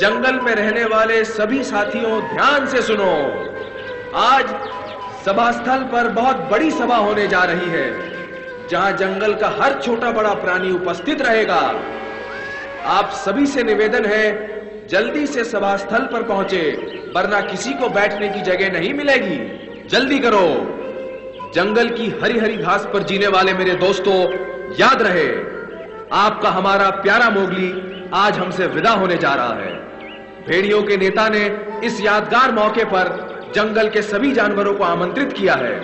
जंगल में रहने वाले सभी साथियों ध्यान से सुनो। आज सभा स्थल पर बहुत बड़ी सभा होने जा रही है, जहां जंगल का हर छोटा बड़ा प्राणी उपस्थित रहेगा। आप सभी से निवेदन है, जल्दी से सभा स्थल पर पहुंचे, वरना किसी को बैठने की जगह नहीं मिलेगी। जल्दी करो। जंगल की हरी हरी घास पर जीने वाले मेरे दोस्तों, याद रहे, आपका हमारा प्यारा मोगली आज हमसे विदा होने जा रहा है। भेड़ियों के नेता ने इस यादगार मौके पर जंगल के सभी जानवरों को आमंत्रित किया है,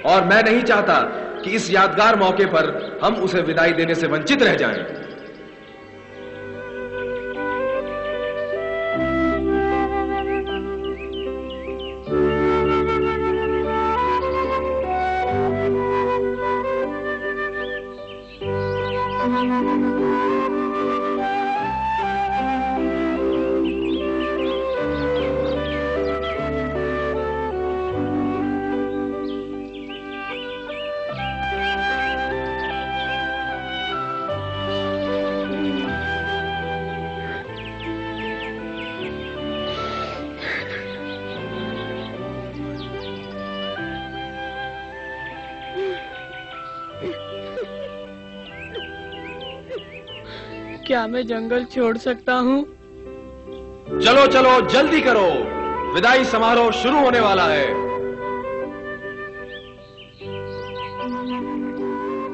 और मैं नहीं चाहता कि इस यादगार मौके पर हम उसे विदाई देने से वंचित रह जाएं। क्या मैं जंगल छोड़ सकता हूँ? चलो चलो जल्दी करो, विदाई समारोह शुरू होने वाला है।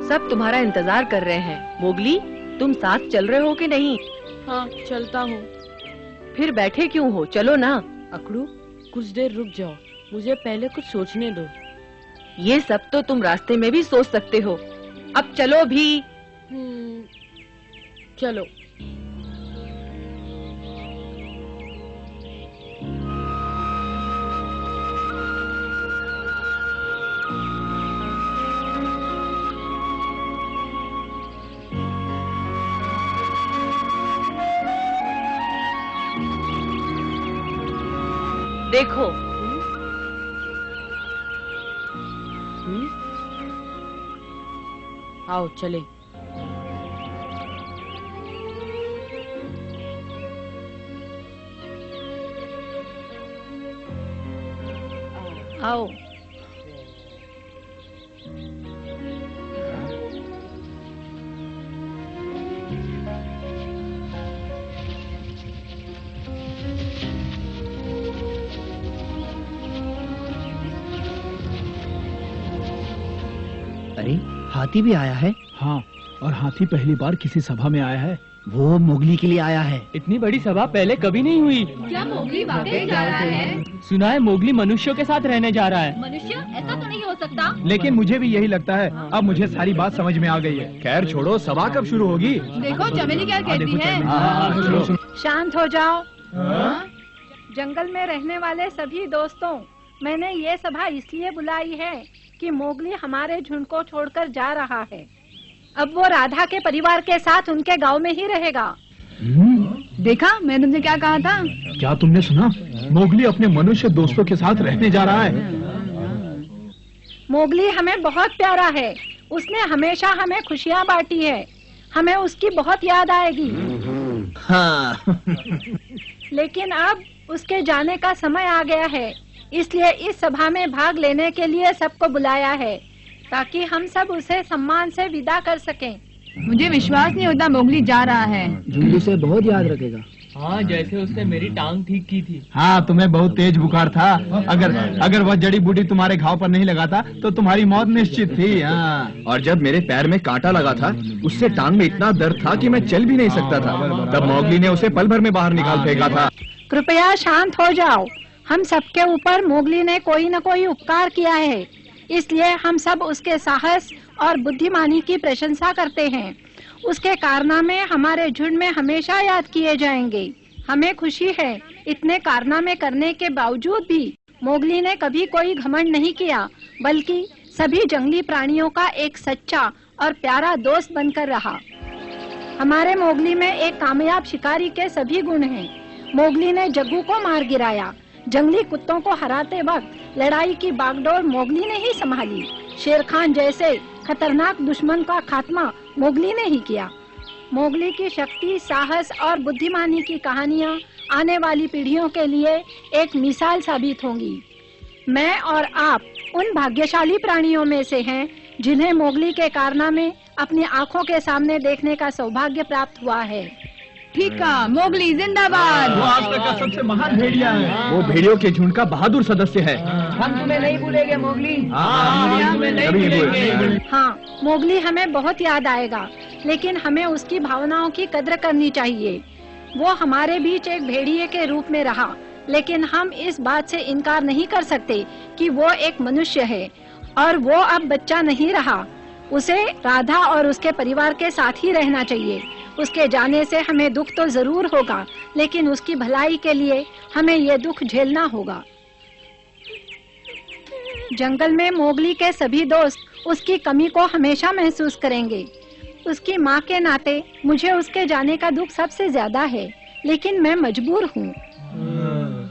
सब तुम्हारा इंतजार कर रहे हैं। मोगली, तुम साथ चल रहे हो कि नहीं? हाँ, चलता हूँ। फिर बैठे क्यों हो? चलो ना। अकड़ू, कुछ देर रुक जाओ, मुझे पहले कुछ सोचने दो। ये सब तो तुम रास्ते में भी सोच सकते हो, अब चलो भी। चलो। देखो। आओ चले। आओ। अरे, हाथी भी आया है। हाँ, और हाथी पहली बार किसी सभा में आया है। वो मोगली के लिए आया है। इतनी बड़ी सभा पहले कभी नहीं हुई। क्या मोगली वाकई जा रहा है? सुना है मोगली मनुष्यों के साथ रहने जा रहा है। मनुष्य? ऐसा तो नहीं हो सकता। लेकिन मुझे भी यही लगता है। अब मुझे सारी बात समझ में आ गई है। खैर छोड़ो, सभा कब शुरू होगी? देखो चमेली क्या कहती है। शांत हो जाओ। जंगल में रहने वाले सभी दोस्तों, मैंने ये सभा इसलिए बुलाई है कि मोगली हमारे झुंड को छोड़कर जा रहा है। अब वो राधा के परिवार के साथ उनके गांव में ही रहेगा। देखा, मैंने तुमसे क्या कहा था? क्या तुमने सुना? मोगली अपने मनुष्य दोस्तों के साथ रहने जा रहा है। मोगली हमें बहुत प्यारा है। उसने हमेशा हमें खुशियाँ बांटी है। हमें उसकी बहुत याद आएगी। हाँ। लेकिन अब उसके जाने का समय आ गया है, इसलिए इस सभा में भाग लेने के लिए सबको बुलाया है, ताकि हम सब उसे सम्मान से विदा कर सकें। मुझे विश्वास नहीं होता मोगली जा रहा है। जूली से बहुत याद रखेगा। हाँ, जैसे उसने मेरी टांग ठीक की थी। हाँ, तुम्हें बहुत तेज बुखार था। अगर वह जड़ी बूटी तुम्हारे घाव पर नहीं लगाता तो तुम्हारी मौत निश्चित थी। हाँ। और जब मेरे पैर में कांटा लगा था, उससे टांग में इतना दर्द था कि मैं चल भी नहीं सकता था। तब मोगली ने उसे पल भर में बाहर निकाल फेंका था। कृपया शांत हो जाओ। हम सबके ऊपर मोगली ने कोई न कोई उपकार किया है, इसलिए हम सब उसके साहस और बुद्धिमानी की प्रशंसा करते हैं। उसके कारनामे हमारे झुंड में हमेशा याद किए जाएंगे। हमें खुशी है, इतने कारनामे करने के बावजूद भी मोगली ने कभी कोई घमंड नहीं किया, बल्कि सभी जंगली प्राणियों का एक सच्चा और प्यारा दोस्त बनकर रहा। हमारे मोगली में एक कामयाब शिकारी के सभी गुण हैं। मोगली ने जग्गू को मार गिराया। जंगली कुत्तों को हराते वक्त लड़ाई की बागडोर मोगली ने ही संभाली। शेर खान जैसे खतरनाक दुश्मन का खात्मा मोगली ने ही किया। मोगली की शक्ति, साहस और बुद्धिमानी की कहानियाँ आने वाली पीढ़ियों के लिए एक मिसाल साबित होंगी। मैं और आप उन भाग्यशाली प्राणियों में से हैं जिन्हें मोगली के कारनामे अपनी आंखों के सामने देखने का सौभाग्य प्राप्त हुआ है। ठीक कहा, मोगली जिंदाबाद। वो आज तक का सबसे महान भेड़िया है। वो भेड़ियों के झुंड का बहादुर सदस्य है। हम तुम्हें नहीं भूलेंगे मोगली। हाँ, मोगली हमें बहुत याद आएगा, लेकिन हमें उसकी भावनाओं की कद्र करनी चाहिए। वो हमारे बीच एक भेड़िए के रूप में रहा, लेकिन हम इस बात से इनकार नहीं कर सकते कि वो एक मनुष्य है और वो अब बच्चा नहीं रहा। उसे राधा और उसके परिवार के साथ ही रहना चाहिए। उसके जाने से हमें दुख तो जरूर होगा, लेकिन उसकी भलाई के लिए हमें ये दुख झेलना होगा। जंगल में मोगली के सभी दोस्त उसकी कमी को हमेशा महसूस करेंगे। उसकी माँ के नाते मुझे उसके जाने का दुख सबसे ज्यादा है, लेकिन मैं मजबूर हूँ।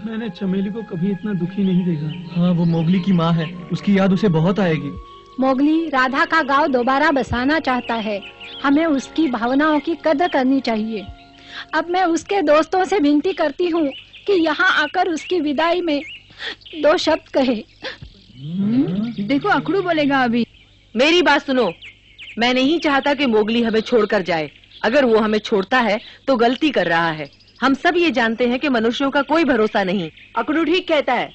मैंने चमेली को कभी इतना दुखी नहीं देखा। हाँ, वो मोगली की माँ है, उसकी याद उसे बहुत आएगी। मोगली राधा का गांव दोबारा बसाना चाहता है। हमें उसकी भावनाओं की कदर करनी चाहिए। अब मैं उसके दोस्तों से विनती करती हूँ कि यहाँ आकर उसकी विदाई में 2 शब्द कहे। देखो अखड़ू बोलेगा अभी। मेरी बात सुनो, मैं नहीं चाहता कि मोगली हमें छोड़कर जाए। अगर वो हमें छोड़ता है तो गलती कर रहा है। हम सब ये जानते हैं कि मनुष्यों का कोई भरोसा नहीं। अकड़ू ठीक कहता है।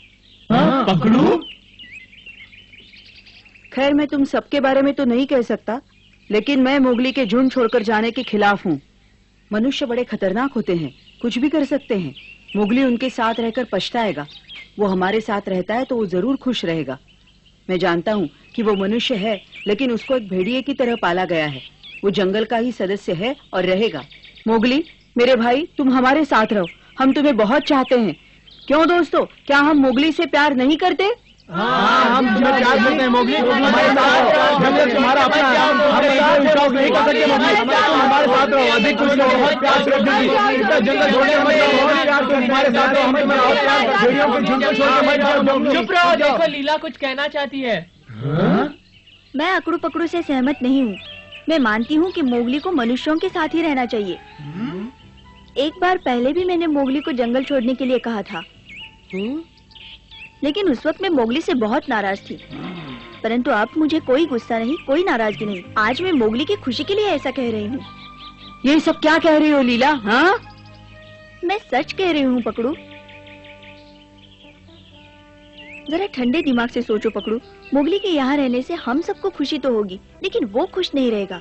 पकड़ू? खैर, मैं तुम सबके बारे में तो नहीं कह सकता, लेकिन मैं मोगली के झुंड छोड़कर जाने के खिलाफ हूँ। मनुष्य बड़े खतरनाक होते हैं, कुछ भी कर सकते हैं। मोगली उनके साथ रहकर पछताएगा। वो हमारे साथ रहता है तो वो जरूर खुश रहेगा। मैं जानता हूँ कि वो मनुष्य है, लेकिन उसको एक भेड़िए की तरह पाला गया है। वो जंगल का ही सदस्य है और रहेगा। मोगली, मेरे भाई, तुम हमारे साथ रहो। हम तुम्हें बहुत चाहते हैं। क्यों दोस्तों, क्या हम मोगली से प्यार नहीं करते? हम तुम्हें प्यार करते हैं मोगली। हमारे साथ जंगल तुम्हारा अपना है। हम विश्वास नहीं कर सकते मोगली। हमारे साथ रहो, अधिक खुश रहो, बहुत प्यार से रखो। जंगल छोड़ने मत जाओ, बहुत प्यार से हमारे साथ रहो। हम तुम्हें बहुत प्यार करते हैं। भेड़ियों के झुंड को छोड़ के मत जाओ मोगली। चुप रहो, देखो लीला कुछ कहना चाहती है। मैं अकड़ू पकड़ू से सहमत नहीं हूँ। मैं मानती हूँ कि मोगली को मनुष्यों के साथ ही रहना चाहिए। एक बार पहले भी मैंने मोगली को जंगल छोड़ने के लिए कहा था, लेकिन उस वक्त मैं मोगली से बहुत नाराज थी। परंतु अब मुझे कोई गुस्सा नहीं, कोई नाराजगी नहीं। आज मैं मोगली की खुशी के लिए ऐसा कह रही हूँ। ये सब क्या कह रही हो लीला? हाँ, मैं सच कह रही हूँ पकड़ू। जरा ठंडे दिमाग से सोचो पकड़ू। मोगली के यहाँ रहने से हम सबको खुशी तो होगी, लेकिन वो खुश नहीं रहेगा।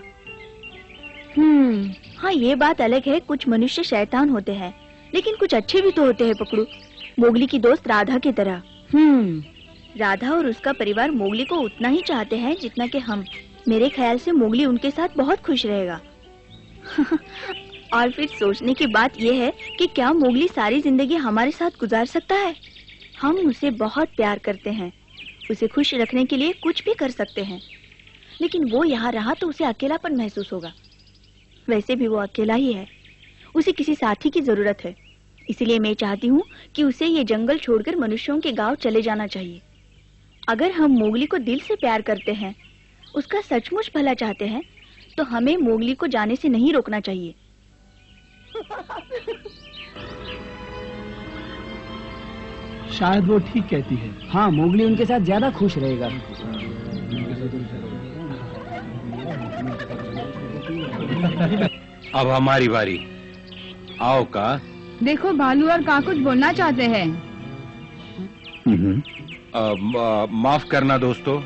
हाँ, ये बात अलग है, कुछ मनुष्य शैतान होते हैं, लेकिन कुछ अच्छे भी तो होते हैं पकड़ू। मोगली की दोस्त राधा की तरह। राधा और उसका परिवार मोगली को उतना ही चाहते हैं जितना कि हम। मेरे ख्याल से मोगली उनके साथ बहुत खुश रहेगा। और फिर सोचने की बात यह है कि क्या मोगली सारी जिंदगी हमारे साथ गुजार सकता है? हम उसे बहुत प्यार करते हैं, उसे खुश रखने के लिए कुछ भी कर सकते हैं, लेकिन वो यहाँ रहा तो उसे अकेलापन महसूस होगा। वैसे भी वो अकेला ही है, उसे किसी साथी की जरूरत है। इसलिए मैं चाहती हूँ कि उसे ये जंगल छोड़कर मनुष्यों के गांव चले जाना चाहिए। अगर हम मोगली को दिल से प्यार करते हैं, उसका सचमुच भला चाहते हैं, तो हमें मोगली को जाने से नहीं रोकना चाहिए। शायद वो ठीक कहती है। हाँ, मोगली उनके साथ ज्यादा खुश रहेगा। अब हमारी बारी। आओ का। देखो भालू और का कुछ बोलना चाहते हैं। माफ करना दोस्तों,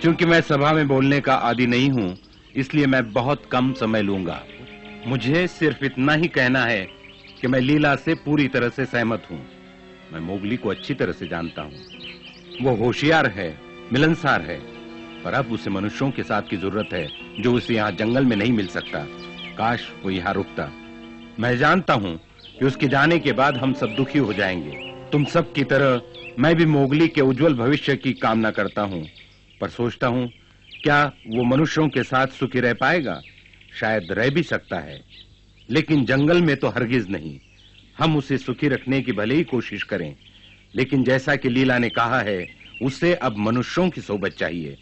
क्योंकि मैं सभा में बोलने का आदी नहीं हूँ, इसलिए मैं बहुत कम समय लूंगा। मुझे सिर्फ इतना ही कहना है कि मैं लीला से पूरी तरह से सहमत हूँ। मैं मोगली को अच्छी तरह से जानता हूँ। वो होशियार है, मिलनसार है, पर अब उसे मनुष्यों के साथ की जरूरत है, जो उसे यहाँ जंगल में नहीं मिल सकता। काश वो यहाँ रुकता। मैं जानता हूँ कि उसके जाने के बाद हम सब दुखी हो जाएंगे। तुम सब की तरह मैं भी मोगली के उज्जवल भविष्य की कामना करता हूँ, पर सोचता हूँ क्या वो मनुष्यों के साथ सुखी रह पाएगा? शायद रह भी सकता है, लेकिन जंगल में तो हरगिज नहीं। हम उसे सुखी रखने की भले ही कोशिश करें, लेकिन जैसा कि लीला ने कहा है, उसे अब मनुष्यों की सोबत चाहिए,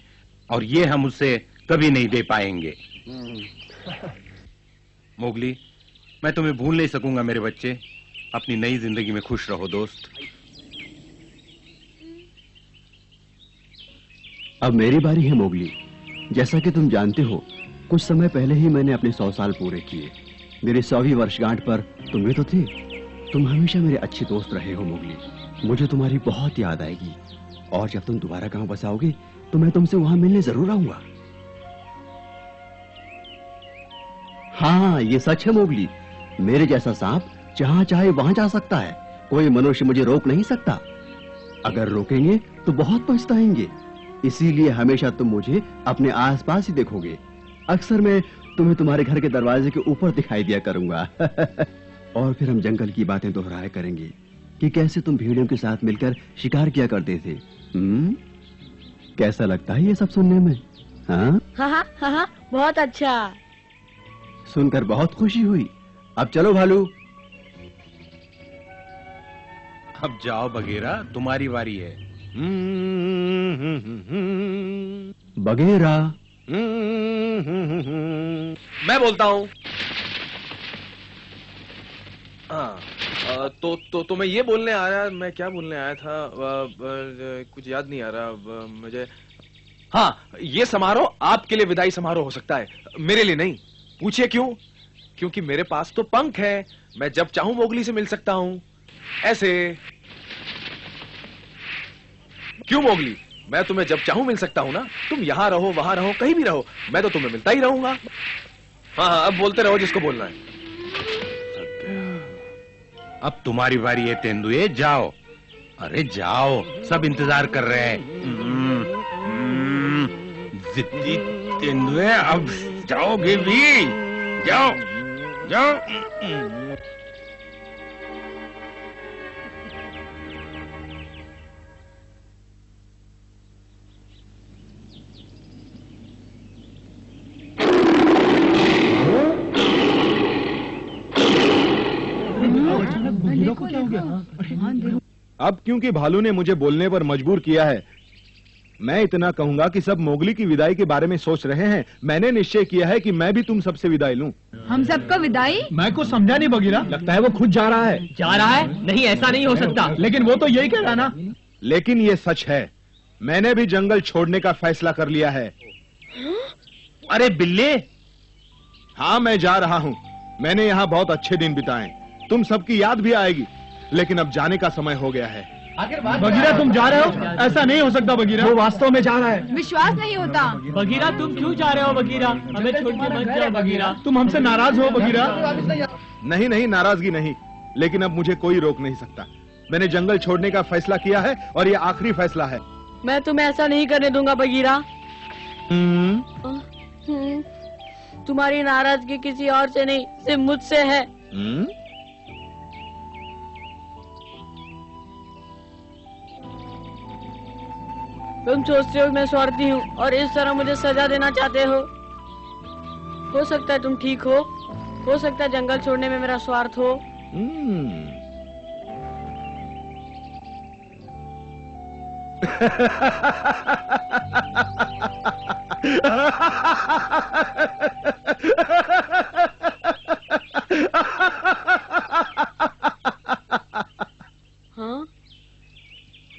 और ये हम उसे कभी नहीं दे पाएंगे। मोगली, मैं तुम्हें भूल नहीं सकूंगा मेरे बच्चे। अपनी नई जिंदगी में खुश रहो दोस्त। अब मेरी बारी है मोगली। जैसा कि तुम जानते हो, कुछ समय पहले ही मैंने अपने 100 साल पूरे किए। मेरी 100वीं वर्षगांठ पर तुम भी तो थे। तुम हमेशा मेरे अच्छे दोस्त रहे हो मोगली। मुझे तुम्हारी बहुत याद आएगी, और जब तुम दोबारा गांव बसाओगे तो मैं तुमसे वहां मिलने जरूर आऊंगा। हाँ, ये सच है मोगली। मेरे जैसा सांप जहां चाहे वहां जा सकता है। कोई मनुष्य मुझे रोक नहीं सकता। अगर रोकेंगे तो बहुत पछताएंगे। इसीलिए हमेशा तुम मुझे अपने आसपास ही देखोगे। अक्सर मैं तुम्हें तुम्हारे घर के दरवाजे के ऊपर दिखाई दिया करूंगा। और फिर हम जंगल की बातें दोहराया करेंगे कि कैसे तुम भेड़ियों के साथ मिलकर शिकार किया करते थे। कैसा लगता है ये सब सुनने में? हाँ हाँ, बहुत अच्छा। सुनकर बहुत खुशी हुई। अब चलो भालू। अब जाओ बगीरा, तुम्हारी बारी है। बगीरा, मैं बोलता हूँ। हाँ, तो मैं ये बोलने आ रहा, मैं क्या बोलने आया था, कुछ याद नहीं आ रहा मुझे। हाँ, ये समारोह आपके लिए विदाई समारोह हो सकता है, मेरे लिए नहीं। पूछिए क्यों? क्योंकि मेरे पास तो पंख है। मैं जब चाहूं मोगली से मिल सकता हूं। ऐसे। क्यों मोगली? मैं तुम्हें जब चाहूं मिल सकता हूं ना। तुम यहां रहो, वहां रहो, कहीं भी रहो, मैं तो तुम्हें मिलता ही रहूंगा। हाँ, अब बोलते रहो जिसको बोलना है। अब तुम्हारी बारी है तेंदुए, जाओ। अरे जाओ, सब इंतजार कर रहे हैं। जिद्दी तेंदुए, अब जाओगे भी? जाओ जाओ। देखो क्या हो गया? अब क्योंकि भालू ने मुझे बोलने पर मजबूर किया है, मैं इतना कहूंगा कि सब मोगली की विदाई के बारे में सोच रहे हैं। मैंने निश्चय किया है कि मैं भी तुम सबसे विदाई लूं। हम सबको विदाई? मैं कुछ समझा नहीं बगीरा। लगता है वो खुद जा रहा है। जा रहा है? नहीं, ऐसा नहीं हो सकता। लेकिन वो तो यही कह रहा ना। लेकिन ये सच है, मैंने भी जंगल छोड़ने का फैसला कर लिया है। अरे बिल्ले। हाँ, मैं जा रहा हूँ। मैंने यहाँ बहुत अच्छे दिन बिताए, तुम सबकी याद भी आएगी। लेकिन अब जाने का समय हो गया है। बगीरा, तुम जा रहे हो? ऐसा नहीं हो सकता बगीरा। वो वास्तव में जा रहा है। विश्वास नहीं होता। बगीरा, तुम क्यों जा रहे हो? बगीरा, हमें छोड़ के मत जाओ। बगीरा, तुम हमसे नाराज हो? बगीरा, नहीं नहीं, नाराजगी नहीं, लेकिन अब मुझे कोई रोक नहीं सकता। मैंने जंगल छोड़ने का फैसला किया है और ये आखिरी फैसला है। मैं तुम्हें ऐसा नहीं करने दूंगा बगीरा। तुम्हारी नाराजगी किसी और से नहीं, सिर्फ मुझसे है। तुम सोचते हो मैं स्वार्थी हूँ और इस तरह मुझे सजा देना चाहते हो। हो सकता है तुम ठीक हो सकता है जंगल छोड़ने में मेरा स्वार्थ हो। हाँ?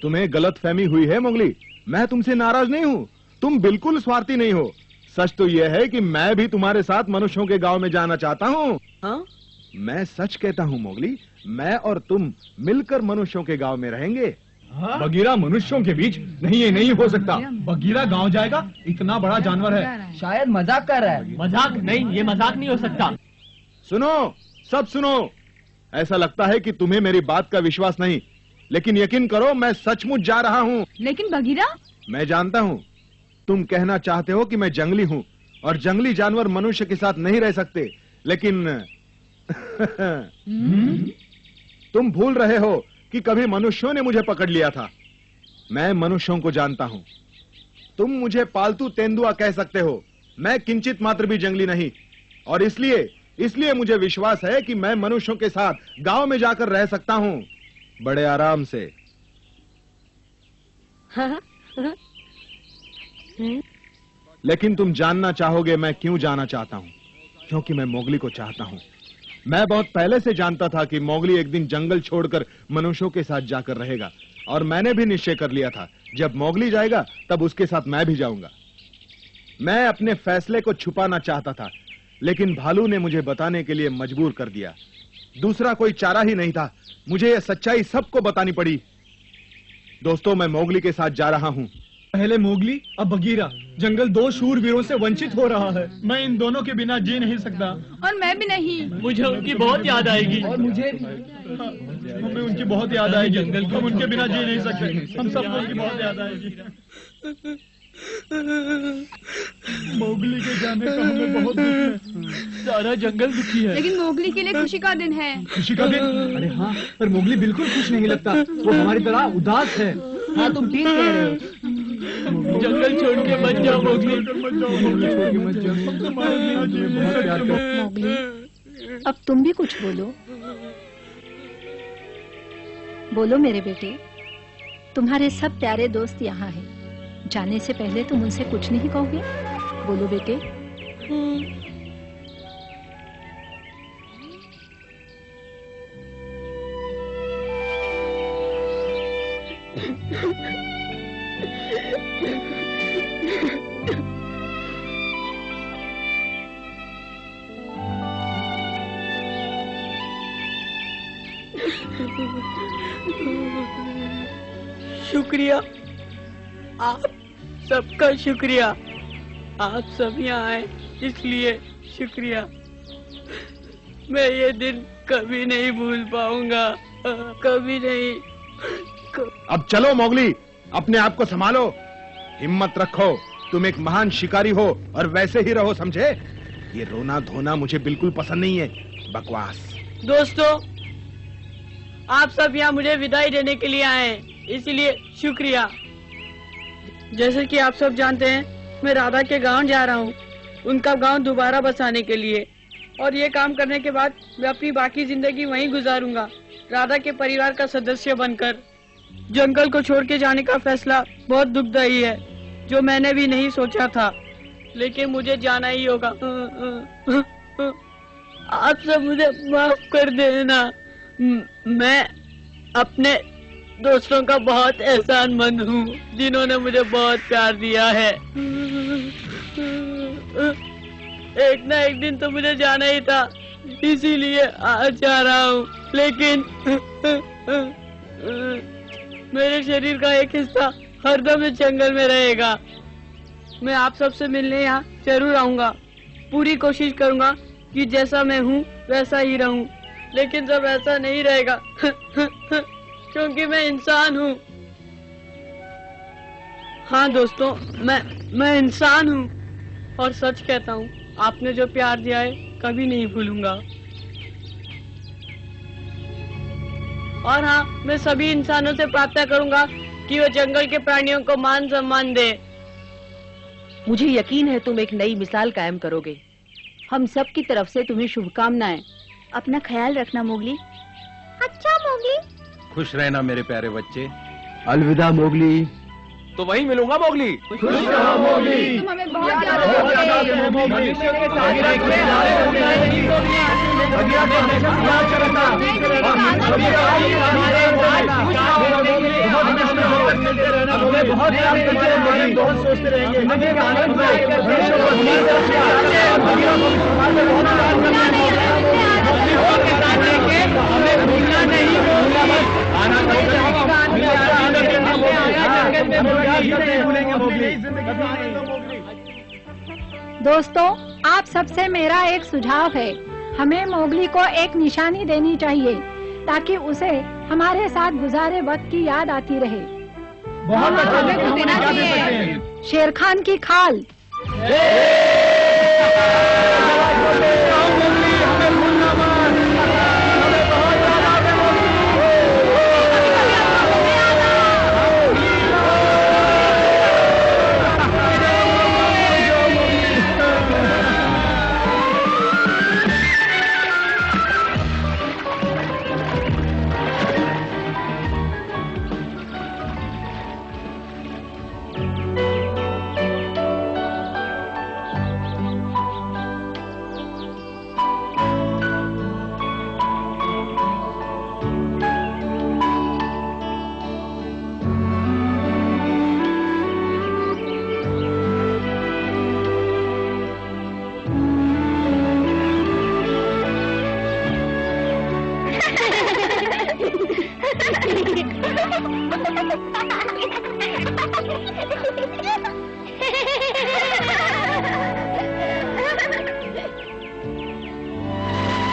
तुम्हें गलतफहमी हुई है मोगली। मैं तुमसे नाराज नहीं हूँ, तुम बिल्कुल स्वार्थी नहीं हो। सच तो यह है कि मैं भी तुम्हारे साथ मनुष्यों के गांव में जाना चाहता हूँ। हाँ? मैं सच कहता हूँ मोगली, मैं और तुम मिलकर मनुष्यों के गांव में रहेंगे। बगीरा, मनुष्यों के बीच? नहीं, ये नहीं हो सकता। बगीरा गांव जाएगा? इतना बड़ा जानवर है। शायद मजाक कर रहा है। मजाक नहीं, ये मजाक नहीं हो सकता। सुनो, सब सुनो। ऐसा लगता है कि तुम्हें मेरी बात का विश्वास नहीं, लेकिन यकीन करो, मैं सचमुच जा रहा हूँ। लेकिन बगीरा, मैं जानता हूँ तुम कहना चाहते हो कि मैं जंगली हूँ और जंगली जानवर मनुष्य के साथ नहीं रह सकते, लेकिन तुम भूल रहे हो कि कभी मनुष्यों ने मुझे पकड़ लिया था। मैं मनुष्यों को जानता हूँ। तुम मुझे पालतू तेंदुआ कह सकते हो, मैं किंचित मात्र भी जंगली नहीं, और इसलिए मुझे विश्वास है कि मैं मनुष्यों के साथ गांव में जाकर रह सकता हूँ, बड़े आराम से। लेकिन तुम जानना चाहोगे मैं क्यों जाना चाहता हूँ। क्योंकि मैं मोगली को चाहता हूँ। मैं बहुत पहले से जानता था कि मोगली एक दिन जंगल छोड़कर मनुष्यों के साथ जाकर रहेगा, और मैंने भी निश्चय कर लिया था जब मोगली जाएगा तब उसके साथ मैं भी जाऊंगा। मैं अपने फैसले को छुपाना चाहता था, लेकिन भालू ने मुझे बताने के लिए मजबूर कर दिया। दूसरा कोई चारा ही नहीं था, मुझे यह सच्चाई सबको बतानी पड़ी। दोस्तों, मैं मोगली के साथ जा रहा हूँ। पहले मोगली, अब बगीरा। जंगल दो शूरवीरों से वंचित हो रहा है। मैं इन दोनों के बिना जी नहीं सकता। और मैं भी नहीं। मुझे उनकी बहुत याद आएगी। और मुझे हमें उनकी बहुत याद आएगी। हम उनके बिना जी नहीं सकते। हम सबको उनकी बहुत याद आएगी। मोगली के जाने का हमें बहुत दुख है। सारा जंगल दुखी है। लेकिन मोगली के लिए खुशी का दिन है। खुशी का दिन? अरे हाँ, पर मोगली बिल्कुल खुश नहीं लगता। वो हमारी तरह उदास है। हाँ, तुम ठीक कह रहे हो। जंगल छोड़ के मत जाओ मोगली। मोगली, अब तुम भी कुछ बोलो। बोलो मेरे बेटे, तुम्हारे सब प्यारे दोस्त यहाँ हैं। जाने से पहले तुम उनसे कुछ नहीं कहोगे? बोलो बेटे। शुक्रिया, आप सबका शुक्रिया। आप सब यहाँ आए इसलिए शुक्रिया। मैं ये दिन कभी नहीं भूल पाऊंगा, कभी नहीं। अब चलो मोगली, अपने आप को संभालो, हिम्मत रखो। तुम एक महान शिकारी हो और वैसे ही रहो, समझे? ये रोना धोना मुझे बिल्कुल पसंद नहीं है। बकवास। दोस्तों, आप सब यहाँ मुझे विदाई देने के लिए आए हैं, इसलिए शुक्रिया। जैसे कि आप सब जानते हैं, मैं राधा के गांव जा रहा हूँ, उनका गांव दोबारा बसाने के लिए। और ये काम करने के बाद मैं अपनी बाकी जिंदगी वहीं गुजारूंगा, राधा के परिवार का सदस्य बनकर। जंगल को छोड़ के जाने का फैसला बहुत दुखदायी है, जो मैंने भी नहीं सोचा था, लेकिन मुझे जाना ही होगा। आप सब मुझे माफ कर देना। मैं अपने दोस्तों का बहुत एहसानमंद हूँ, जिन्होंने मुझे बहुत प्यार दिया है। एक ना एक दिन तो मुझे जाना ही था, इसीलिए आज जा रहा हूँ। लेकिन मेरे शरीर का एक हिस्सा हरदम इस जंगल में रहेगा। मैं आप सबसे मिलने यहाँ जरूर आऊंगा। पूरी कोशिश करूंगा कि जैसा मैं हूँ वैसा ही रहूं, लेकिन जब ऐसा नहीं रहेगा क्योंकि मैं इंसान हूँ। हाँ दोस्तों, मैं इंसान हूँ और सच कहता हूँ, आपने जो प्यार दिया है कभी नहीं भूलूंगा। और हाँ, मैं सभी इंसानों से प्रार्थना करूंगा कि वो जंगल के प्राणियों को मान सम्मान दे। मुझे यकीन है तुम एक नई मिसाल कायम करोगे। हम सब की तरफ से तुम्हें शुभकामनाएं। अपना ख्याल रखना मोगली। अच्छा मोगली। खुश रहना मेरे प्यारे बच्चे। अलविदा मोगली। तो वहीं मिलूंगा मोगली। खुश रहो मोगली। तुम हमें बहुत याद रखोगे। मोगली। बहुत याद करेंगे, बहुत सोचते रहेंगे। हमें भूलना नहीं, आना दोस्तों, आप सबसे मेरा एक सुझाव है, हमें मोगली को एक निशानी देनी चाहिए ताकि उसे हमारे साथ गुजारे वक्त की याद आती रहे। बहुत अच्छा देना चाहिए। शेर खान की खाल।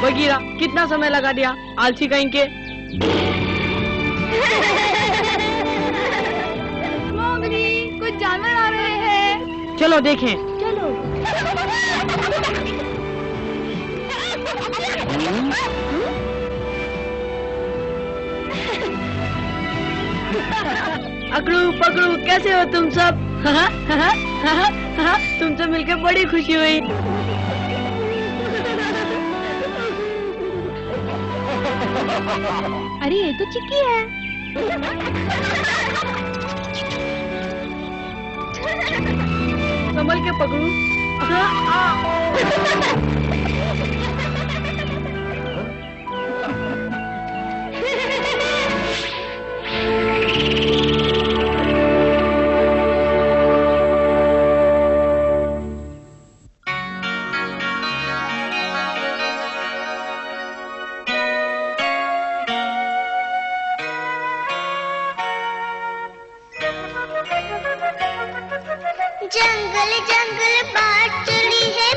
बगीरा कितना समय लगा दिया, आलसी कहीं के। मोगली, कुछ जानवर आ रहे हैं। चलो देखें। चलो। अकड़ू पकड़ू, कैसे हो तुम सब? तुमसे मिलकर बड़ी खुशी हुई। अरे ये तो चिक्की है। संभल के पकड़ू। जंगल जंगल बात चली है।